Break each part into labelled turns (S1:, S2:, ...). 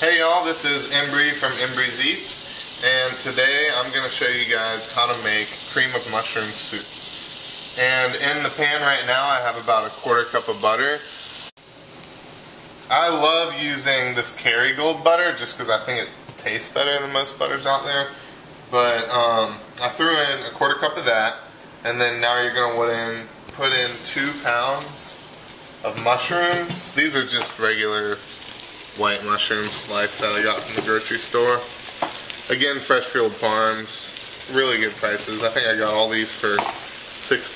S1: Hey y'all, this is Embry from Embry's Eats, and today I'm going to show you guys how to make cream of mushroom soup. And in the pan right now I have about a quarter cup of butter. I love using this Kerrygold butter just because I think it tastes better than most butters out there. But I threw in a quarter cup of that, and then now you're going to put in 2 pounds of mushrooms. These are just regular white mushroom slice that I got from the grocery store. Again, Freshfield Farms, really good prices. I think I got all these for $6.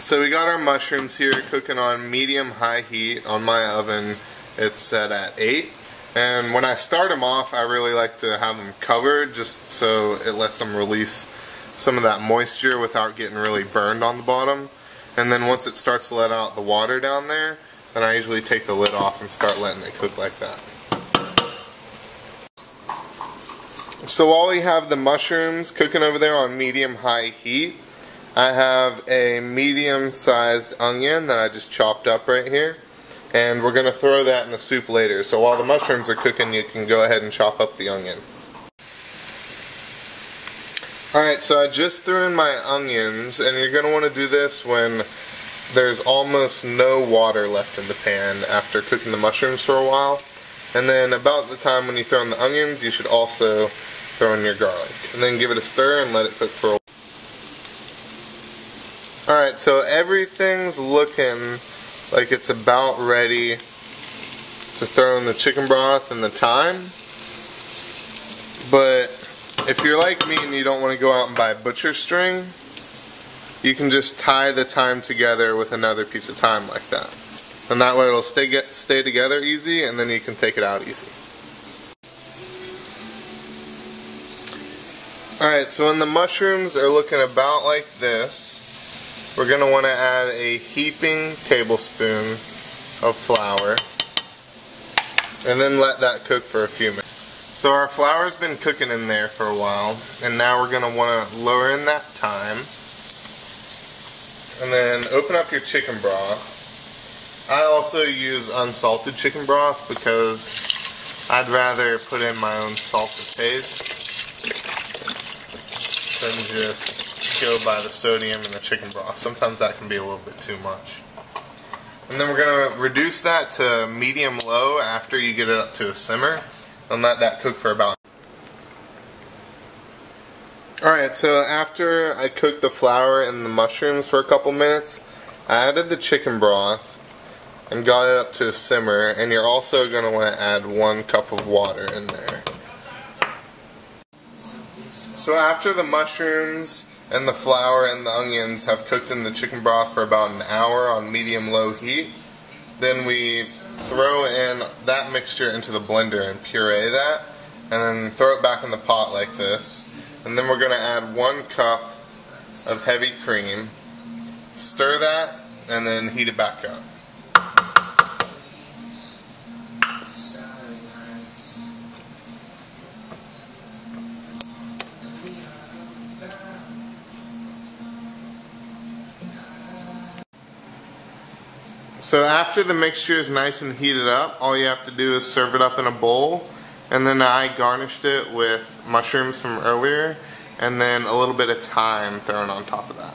S1: So we got our mushrooms here cooking on medium-high heat. On my oven, it's set at 8. And when I start them off, I really like to have them covered just so it lets them release some of that moisture without getting really burned on the bottom. And then once it starts to let out the water down there, then I usually take the lid off and start letting it cook like that. So while we have the mushrooms cooking over there on medium-high heat, I have a medium-sized onion that I just chopped up right here. And we're going to throw that in the soup later. So while the mushrooms are cooking, you can go ahead and chop up the onion. Alright, so I just threw in my onions, and you're going to want to do this when there's almost no water left in the pan after cooking the mushrooms for a while. And then about the time when you throw in the onions, you should also throw in your garlic. And then give it a stir and let it cook for a while. Alright, so everything's looking like it's about ready to throw in the chicken broth and the thyme. But if you're like me and you don't want to go out and buy butcher string, you can just tie the thyme together with another piece of thyme like that. And that way it'll stay together easy, and then you can take it out easy. Alright, so when the mushrooms are looking about like this, we're going to want to add a heaping tablespoon of flour and then let that cook for a few minutes. So our flour's been cooking in there for a while, and now we're going to want to lower in that thyme and then open up your chicken broth. I also use unsalted chicken broth because I'd rather put in my own salted paste than just go by the sodium in the chicken broth. Sometimes that can be a little bit too much. And then we're going to reduce that to medium-low after you get it up to a simmer and let that cook for about. Alright, so after I cooked the flour and the mushrooms for a couple minutes, I added the chicken broth and got it up to a simmer, and you're also going to want to add 1 cup of water in there. So after the mushrooms and the flour and the onions have cooked in the chicken broth for about an hour on medium-low heat, then we throw in that mixture into the blender and puree that, and then throw it back in the pot like this. And then we're going to add 1 cup of heavy cream, stir that, and then heat it back up. So after the mixture is nice and heated up, all you have to do is serve it up in a bowl. And then I garnished it with mushrooms from earlier, and then a little bit of thyme thrown on top of that.